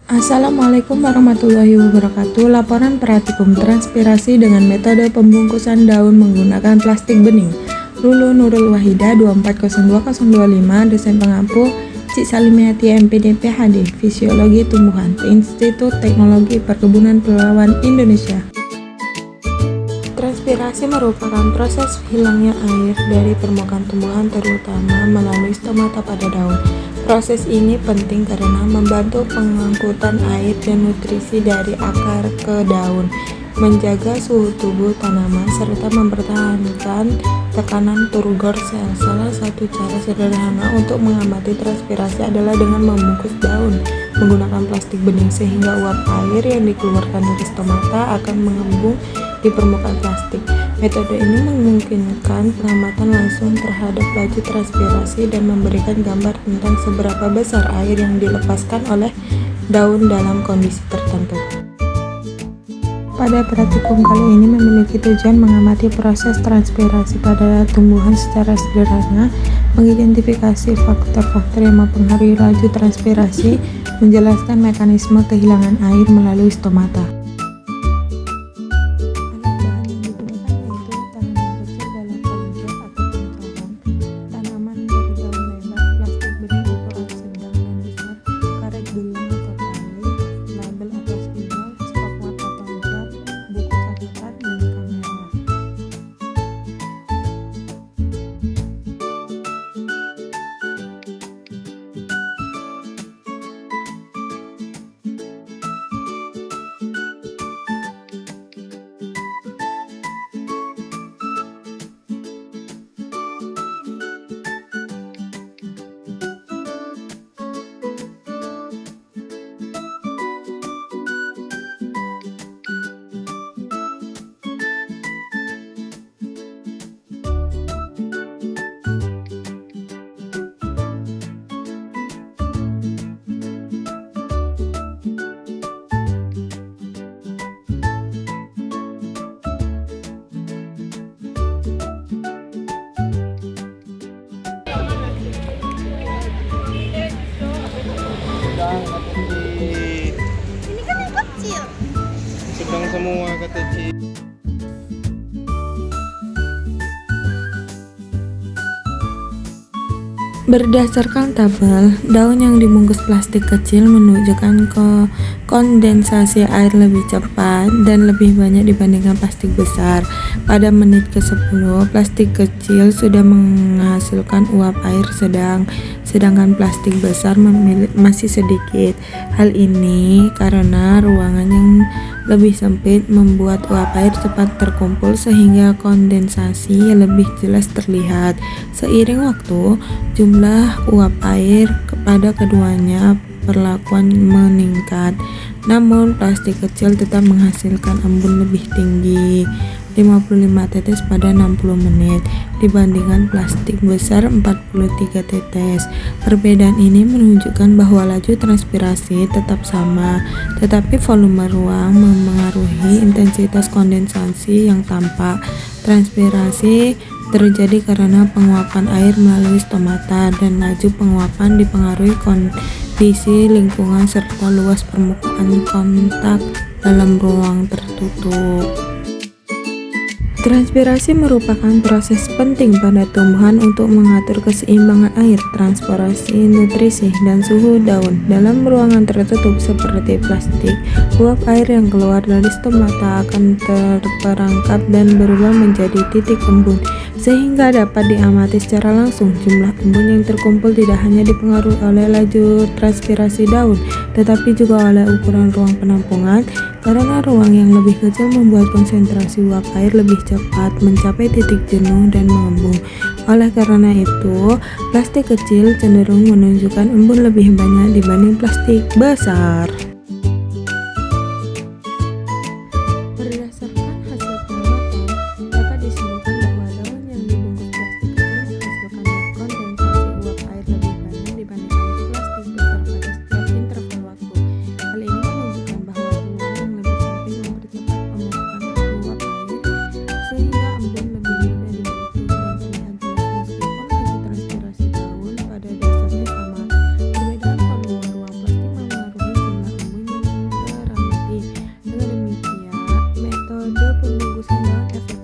Assalamualaikum warahmatullahi wabarakatuh. Laporan praktikum transpirasi dengan metode pembungkusan daun menggunakan plastik bening. Lulu Nurul Wahida 2402025, dosen pengampu Cik Salimiati MPD PhD Fisiologi Tumbuhan, Institut Teknologi Perkebunan Pelalawan Indonesia. Transpirasi merupakan proses hilangnya air dari permukaan tumbuhan, terutama melalui stomata pada daun. Proses ini penting karena membantu pengangkutan air dan nutrisi dari akar ke daun, menjaga suhu tubuh tanaman, serta mempertahankan tekanan turgor sel. Salah satu cara sederhana untuk mengamati transpirasi adalah dengan membungkus daun menggunakan plastik bening, sehingga uap air yang dikeluarkan dari stomata akan mengembung di permukaan plastik. Metode ini memungkinkan pengamatan langsung terhadap laju transpirasi dan memberikan gambar tentang seberapa besar air yang dilepaskan oleh daun dalam kondisi tertentu. Pada praktikum kali ini memiliki tujuan mengamati proses transpirasi pada tumbuhan secara sederhana, mengidentifikasi faktor-faktor yang mempengaruhi laju transpirasi, menjelaskan mekanisme kehilangan air melalui stomata. Ini kan yang kecil. Sedang semua kata Ci. Berdasarkan tabel, daun yang dibungkus plastik kecil menunjukkan kondensasi air lebih cepat dan lebih banyak dibandingkan plastik besar. Pada menit ke-10, plastik kecil sudah menghasilkan uap air sedangkan plastik besar masih sedikit. Hal ini karena ruangan yang lebih sempit membuat uap air cepat terkumpul sehingga kondensasi lebih jelas terlihat. Seiring waktu, jumlah uap air kepada keduanya perlakuan meningkat. Namun plastik kecil tetap menghasilkan embun lebih tinggi, 55 tetes pada 60 menit dibandingkan plastik besar 43 tetes. Perbedaan ini menunjukkan bahwa laju transpirasi tetap sama, tetapi volume ruang memengaruhi intensitas kondensasi yang tampak. Transpirasi terjadi karena penguapan air melalui stomata, dan laju penguapan dipengaruhi kondisi lingkungan serta luas permukaan kontak dalam ruang tertutup. Transpirasi merupakan proses penting pada tumbuhan untuk mengatur keseimbangan air, transpirasi, nutrisi, dan suhu daun. Dalam ruangan tertutup seperti plastik, uap air yang keluar dari stomata akan terperangkap dan berubah menjadi titik embun, sehingga dapat diamati secara langsung. Jumlah embun yang terkumpul tidak hanya dipengaruhi oleh laju transpirasi daun, tetapi juga oleh ukuran ruang penampungan, karena ruang yang lebih kecil membuat konsentrasi uap air lebih cepat mencapai titik jenuh dan mengembung. Oleh karena itu, plastik kecil cenderung menunjukkan embun lebih banyak dibanding plastik besar. Berdasarkan hasil pengamatan, dapat disimpulkan bahwa daun yang dibungkus plastik kecil menghasilkan kondensasi uap air lebih banyak dibandingkan plastik besar pada setiap interval waktu. Hal ini menunjukkan bahwa ruang yang lebih sempit mempercepat pembentukan uap air, sehingga embun lebih mudah dibentuk dan terlihat jelas meskipun laju transpirasi daun pada dasarnya sama. Perbedaan volume ruang plastik mempengaruhi jumlah embun daun efek